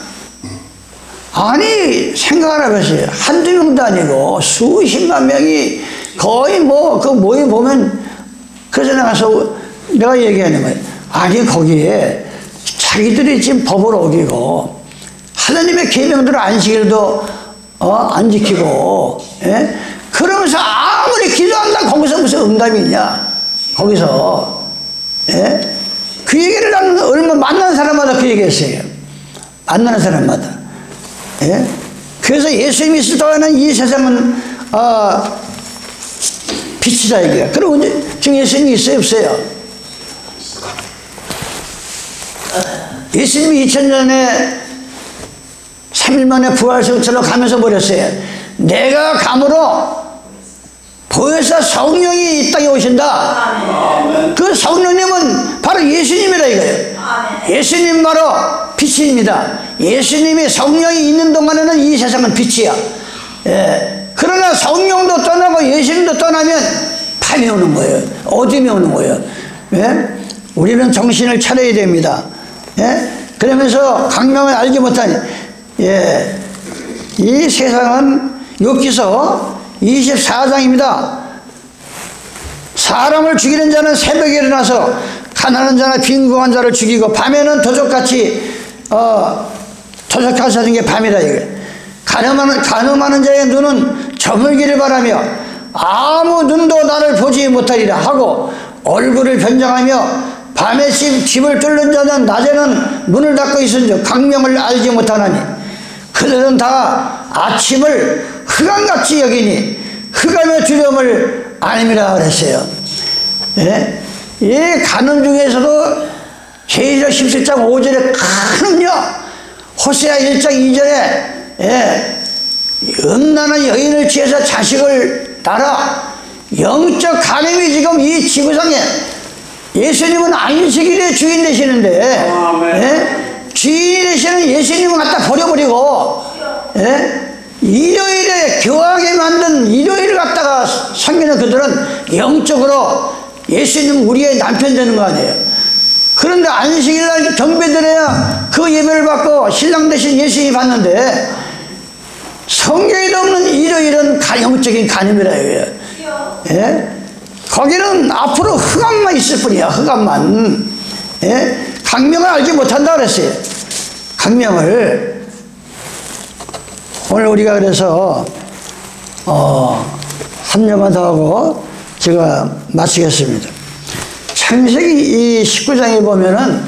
아니 생각을 해보세요. 한두 명도 아니고 수십만 명이 거의 뭐 그 모임 보면 그래서 나가서 내가 얘기하는 거예요. 아니 거기에 자기들이 지금 법을 어기고 하나님의 계명대로 안식일도 안 지키고 예? 그러면서 아무리 기도한다 거기서 무슨 응답이 있냐. 거기서 예? 그 얘기를 나는 얼마 만나는 사람마다 그 얘기했어요. 만나는 사람마다. 예? 그래서 예수님이 있을 동안은 이 세상은 빛이다 이게. 그리고 지금 예수님이 있어요 없어요? 예수님이 2000년에 3일 만에 부활성처럼 가면서 버렸어요. 내가 감으로 보혜사 성령이 이 땅에 오신다. 그 성령님은 바로 예수님이라 이거예요. 예수님 바로 빛입니다. 예수님이 성령이 있는 동안에는 이 세상은 빛이야. 예. 그러나 성령도 떠나고 예수님도 떠나면 밤이 오는 거예요. 어둠이 오는 거예요. 예? 우리는 정신을 차려야 됩니다. 예? 그러면서 강명을 알지 못하니, 예. 이 세상은 욥기서 24장입니다. 사람을 죽이는 자는 새벽에 일어나서 가난한 자나 빈궁한 자를 죽이고 밤에는 도적같이 도적같이 하는 게 밤이다 이게. 가늠하는 자의 눈은 저물기를 바라며 아무 눈도 나를 보지 못하리라 하고 얼굴을 변장하며 밤에 집을 뚫는 자는 낮에는 문을 닫고 있은즉 강명을 알지 못하나니 그들은 다 아침을 흑암같이 여기니 흑암의 두려움을 아님이라 그랬어요. 예? 이 간음 중에서도 제사장 17장 5절에 간음요, 호세아 1장 2절에 예, 음란한 여인을 취해서 자식을 낳아 영적 간음이 지금 이 지구상에. 예수님은 안식일에 주인 되시는데 예? 주인 되시는 예수님은 갖다 버려버리고 예? 일요일에 교하게 만든 일요일을 갖다가 섬기는 그들은 영적으로 예수님 우리의 남편 되는 거 아니에요. 그런데 안식일날 경배드려야 그 예배를 받고 신랑 대신 예수님이 받는데 성경에도 없는 일요일은 영적인 간음이라 이거예요. 예? 거기는 앞으로 흑암만 있을 뿐이야. 흑암만. 예? 강명을 알지 못한다 그랬어요. 강명을. 오늘 우리가 그래서 한 점만 더 하고 제가 마치겠습니다. 창세기 이 19장에 보면은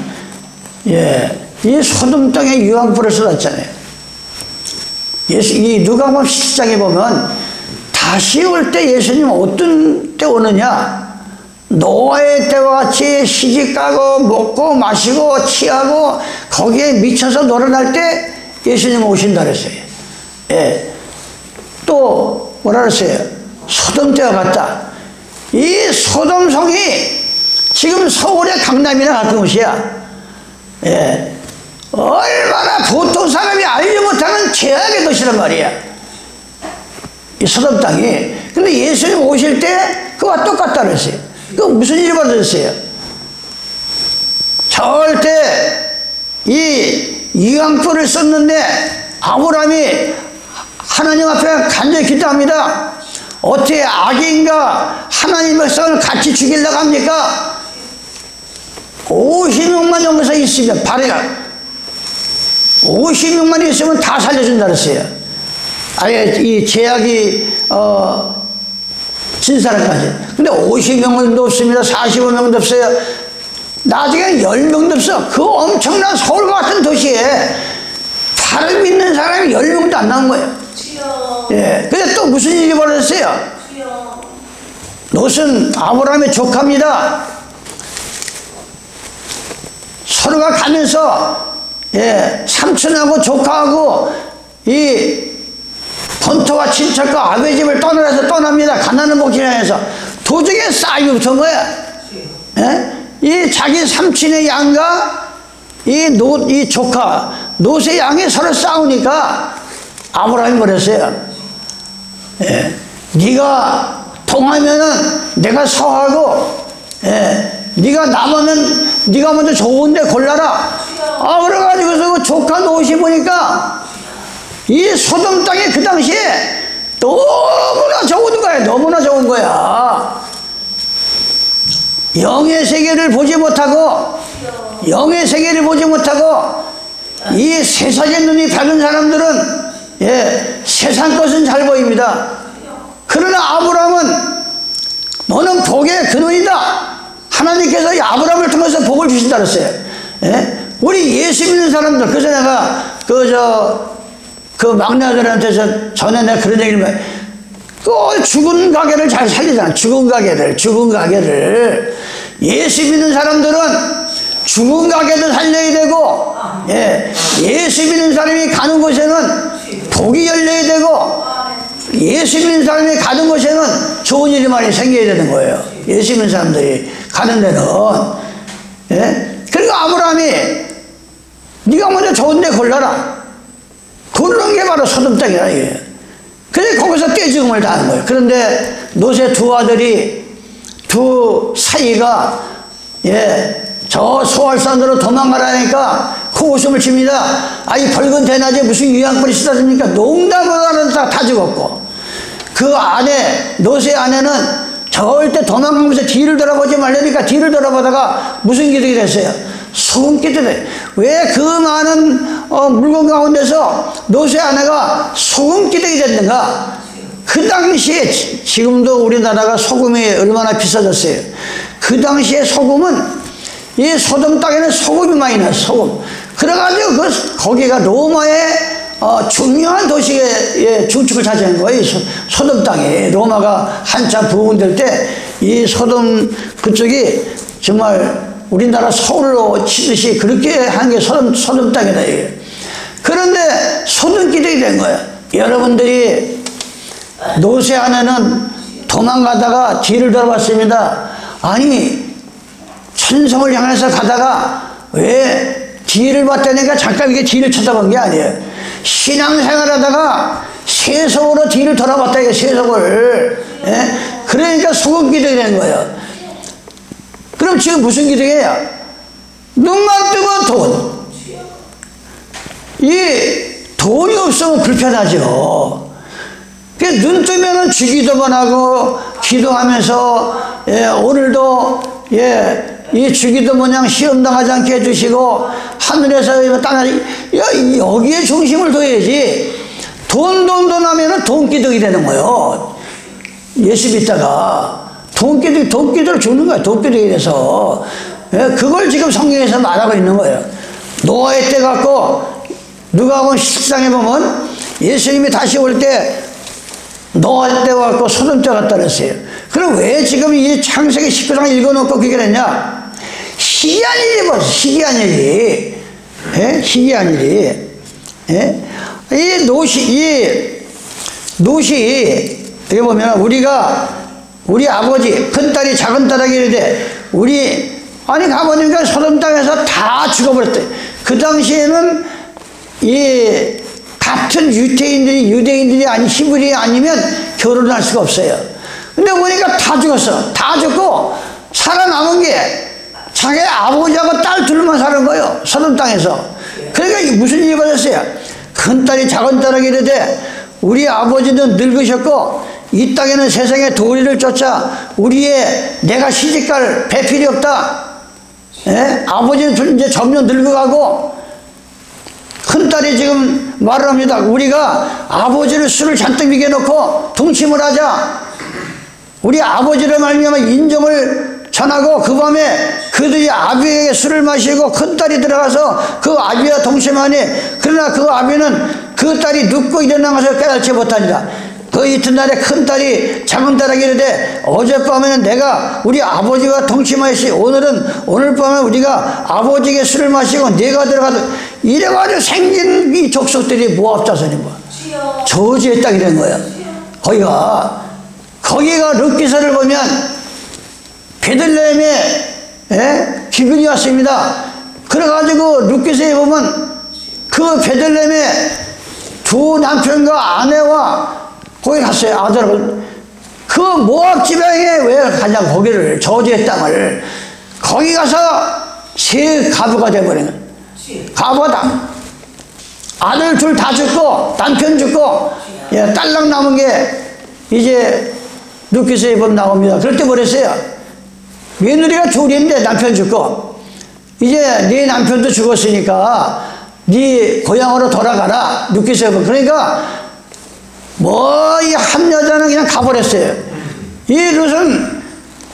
예, 이 소돔 땅에 유황불을 쏟았잖아요. 이 누가복음 17장에 보면 다시 올 때 예수님은 어떤 때 오느냐? 노아의 때와 같이 시집가고 먹고 마시고 취하고 거기에 미쳐서 놀아날 때 예수님은 오신다 그랬어요. 예. 또 뭐라 그랬어요? 소돔 때와 같다. 이 소돔성이 지금 서울의 강남이나 같은 곳이야. 예. 얼마나 보통 사람이 알지 못하는 죄악의 도시란 말이야. 이 소돔 땅이. 근데 예수님 오실 때 그와 똑같다 그랬어요. 그 무슨 일이 벌어졌어요? 절대 이 유황불을 썼는데 아브라함이 하나님 앞에 간절히 기도합니다. 어떻게 악인과 하나님의 백성을 같이 죽이려고 합니까? 56만 정도서 있으면 발해가 56만이 있으면 다 살려준다 그랬어요. 아예 이 제약이 진 사람까지. 근데 50명도 없습니다. 45명도 없어요. 나중에 10명도 없어. 그 엄청난 서울과 같은 도시에 바로 믿는 사람이 10명도 안 나온 거예요. 예. 근데 또 무슨 일이 벌어졌어요? 롯은 아브라함의 조카입니다. 서로가 가면서 예, 삼촌하고 조카하고 이 본토와 친척과 아버지 집을 떠나서 떠납니다. 가나안 복지장에서 도중에 싸움이 붙은 거야. 예? 이 자기 삼촌의 양과 이 조카 롯의 양이 서로 싸우니까 아브라함이 그랬어요. 예. 네가 동하면은 내가 서하고, 예. 네가 남으면 네가 먼저 좋은데 골라라. 그래가지고서 그 조카 롯이 보니까 이 소돔 땅에 그 당시에 너무나 좋은 거야. 너무나 좋은 거야. 영의 세계를 보지 못하고 이 세상의 눈이 밝은 사람들은 예, 세상 것은 잘 보입니다. 그러나 아브라함은 너는 복의 근원이다. 하나님께서 이 아브라함을 통해서 복을 주신다 그랬어요. 예? 우리 예수 믿는 사람들, 그래서 내가 그 막내 아들한테 전에 내가 그런 얘기를 또 죽은 가게를 잘 살리잖아. 죽은 가게를. 예수 믿는 사람들은 죽은 가게도 살려야 되고, 예수 믿는 사람이 가는 곳에는 복이 열려야 되고, 예수 믿는 사람이 가는 곳에는 좋은 일이 많이 생겨야 되는 거예요. 예수 믿는 사람들이 가는 데는. 그리고 아브라함이 네가 먼저 좋은 데 골라라. 고르는 게 바로 소돔 땅이라 이게. 그래서 거기서 떼죽음을 당하는 거예요. 그런데 롯의 두 아들이 두 사이가 저 소알산으로 도망가라니까 코웃음을 칩니다. 이 붉은 대낮에 무슨 유황불이 쏟아집니까? 농담을 하는 다 죽었고, 그 아내 롯의 아내는 절대 도망가면서 뒤를 돌아보지 말라니까 뒤를 돌아보다가 무슨 기득이 됐어요? 소금 기득이. 왜 그 많은 물건 가운데서 롯의 아내가 소금 기득이 됐는가? 그 당시에, 지금도 우리나라가 소금이 얼마나 비싸졌어요. 그 당시에 소금은, 이 소돔 땅에는 소금이 많이 나요. 소금. 그래가지고 거기가 로마의 중요한 도시의 중축을 차지한 거예요. 소돔 땅에. 로마가 한참 부흥될 때 이 소돔 그쪽이 정말 우리나라 서울로 치듯이 그렇게 한 게 소돔 땅이다 이게. 그런데 소돔 기득이 된 거예요. 여러분들이 롯의 아내는 도망가다가 뒤를 돌아봤습니다. 아니, 천성을 향해서 가다가 왜 뒤를 봤다니까 잠깐 이게 뒤를 쳐다본 게 아니에요. 신앙생활 하다가 세속으로 뒤를 돌아봤다 이게, 세속을. 그러니까 소금 기득이 된 거예요. 그럼 지금 무슨 기득이에요? 눈만 뜨면 돈. 이 돈이 없으면 불편하죠. 눈 뜨면은 주기도만 하고 기도하면서 오늘도 이 주기도 모양 시험당하지 않게 해주시고 하늘에서 땅에 여기에 중심을 둬야지. 돈 하면은 돈 기득이 되는 거예요. 예수 믿다가 돈 기득을 주는 거예요. 돈 기득이 돼서. 그걸 지금 성경에서 말하고 있는 거예요. 노아의 때 갖고 누가 보면 식상에 보면 예수님이 다시 올 때 노아 때 갖고 소돔 때 갔다 그랬어요. 그럼 왜 지금 이 창세기 19장 읽어놓고 그렇게 했냐? 희귀한 일이 벌써 희귀한 일이. 희귀한 일이. 이 롯이 여기 보면 우리 아버지 큰딸이 작은 딸에게 이르되 아니 아버님과 소돔 땅에서 다 죽어버렸대. 그 당시에는 이 같은 유대인들이 아닌 히브리 아니면 결혼을 할 수가 없어요. 근데 보니까 다 죽었어. 다 죽고 살아남은 게 자기 아버지하고 딸 둘만 사는 거예요. 소돔 땅에서. 그러니까 무슨 일이 벌어졌어요? 큰딸이 작은 딸에게 이르되 우리 아버지는 늙으셨고 이 땅에는 세상의 도리를 쫓아 내가 시집갈 배필이 없다. 아버지는 이제 점점 늙어가고 큰딸이 지금 말을 합니다. 우리가 아버지를 술을 잔뜩 먹여놓고 동침을 하자. 우리 아버지를 말미암아 인정을 전하고 그 밤에 그들이 아비에게 술을 마시고 큰딸이 들어가서 그 아비와 동침하니 그러나 그 아비는 그 딸이 눕고 일어나서 깨닫지 못하니라. 그 이튿날에 큰딸이 작은 딸에게 이르되 어젯밤에는 내가 우리 아버지와 동침하였으니 오늘 밤에 우리가 아버지에게 술을 마시고 내가 들어가서 이래가지고 생긴 이 족속들이 모압 자손인 거야. 저주의 땅이 된 거야. 거기가 룻기서를 보면 베들레헴에 기근이 왔습니다. 그래가지고 룻기서에 보면 그 베들레헴에 두 남편과 아내와 거기 갔어요. 아들을. 그 모압 지방에 왜 가냐고, 거기를, 저주의 땅을. 거기 가서 새 가부가 돼버린 거예요. 가부다. 아들 둘 다 죽고, 남편 죽고, 딸랑 남은 게 이제 룻기서에 보면 나옵니다. 그럴 때 뭐랬어요? 며느리가 둘인데 남편 죽고, 이제 네 남편도 죽었으니까 네 고향으로 돌아가라. 룻기서에 보면. 그러니까 이 한 여자는 그냥 가버렸어요. 이 룻은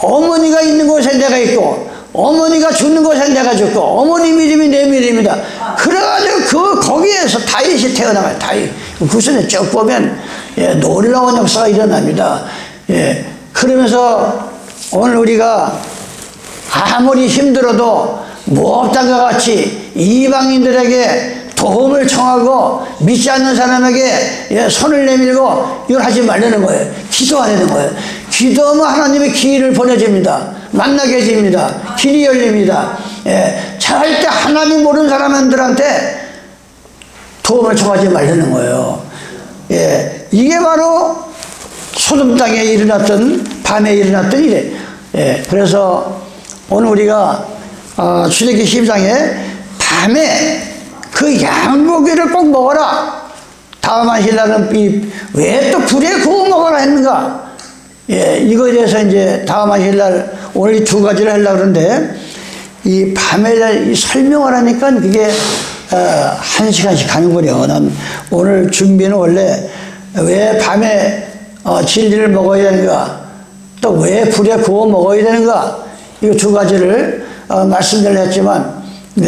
어머니가 있는 곳에 내가 있고 어머니가 죽는 곳에 내가 죽고 어머니 믿음이 내 믿음이다. 그래가지고 거기에서 다윗이 태어나가요. 다윗 구순에 쭉 보면 놀라운 역사가 일어납니다. 그러면서 오늘 우리가 아무리 힘들어도 모압당과 같이 이방인들에게 도움을 청하고 믿지 않는 사람에게 손을 내밀고 이걸 하지 말라는 거예요. 기도하라는 거예요. 기도하면 하나님의 길을 보내줍니다. 만나게 해줍니다. 길이 열립니다. 절대 하나님 모르는 사람들한테 도움을 청하지 말라는 거예요. 이게 바로 소돔 땅에 일어났던 밤에 일어났던 일이에요. 그래서 오늘 우리가 출애굽기 12장에 밤에 그 양고기를 꼭 먹어라. 다음 하실날은 왜 또 불에 구워 먹어라 했는가? 이거에 대해서 이제 다음 하실날 오늘 이 두 가지를 하려고 그러는데 이 밤에 설명을 하니까 그게 1시간씩 가는 거래요. 난 오늘 준비는 원래 왜 밤에 진리를 먹어야 되는가? 또 왜 불에 구워 먹어야 되는가? 이 두 가지를 말씀드리려 했지만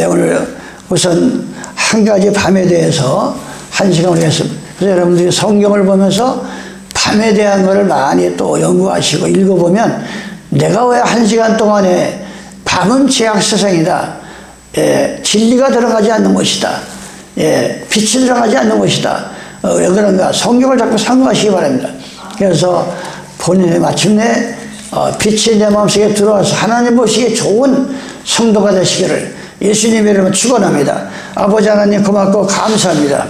오늘 우선 한 가지 밤에 대해서 1시간을 했습니다. 그래서 여러분들이 성경을 보면서 밤에 대한 것을 많이 또 연구하시고 읽어보면 내가 왜 1시간 동안에 밤은 죄악 세상이다. 진리가 들어가지 않는 것이다. 빛이 들어가지 않는 것이다. 왜 그런가? 성경을 자꾸 상고하시기 바랍니다. 그래서 본인이 마침내 빛이 내 마음속에 들어와서 하나님 보시기에 좋은 성도가 되시기를 예수님의 이름으로 축원합니다. 아버지 하나님 고맙고 감사합니다.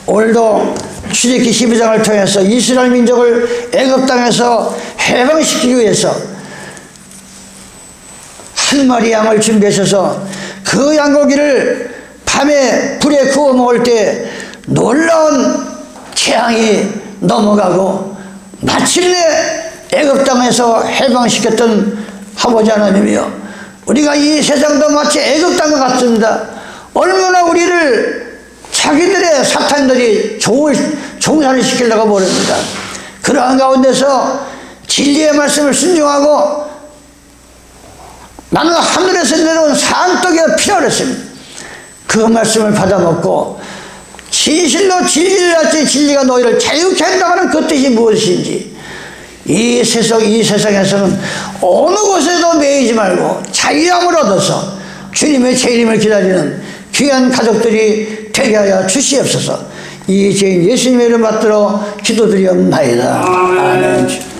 오늘도 출애굽기 12장을 통해서 이스라엘 민족을 애굽 땅에서 해방시키기 위해서 한 마리 양을 준비하셔서 그 양고기를 밤에 불에 구워 먹을 때 놀라운 재앙이 넘어가고 마침내 애굽 땅에서 해방시켰던 아버지 하나님이여, 우리가 이 세상도 마치 애굽 땅과 같습니다. 얼마나 우리를 자기들의 사탄들이 종살이 시키려고 모릅니다. 그러한 가운데서 진리의 말씀을 순종하고 나는 하늘에서 내려온 산떡이 필요하다 했습니다. 그 말씀을 받아먹고 진실로 진리를 알지 진리가 너희를 자유케 한다는 그 뜻이 무엇인지, 이 세상에서는 어느 곳에도 매이지 말고 자유함을 얻어서 주님의 재림을 기다리는 귀한 가족들이 되게 하여 주시옵소서. 이 죄인 예수님의 이름 받들어 기도드리옵나이다. 아멘.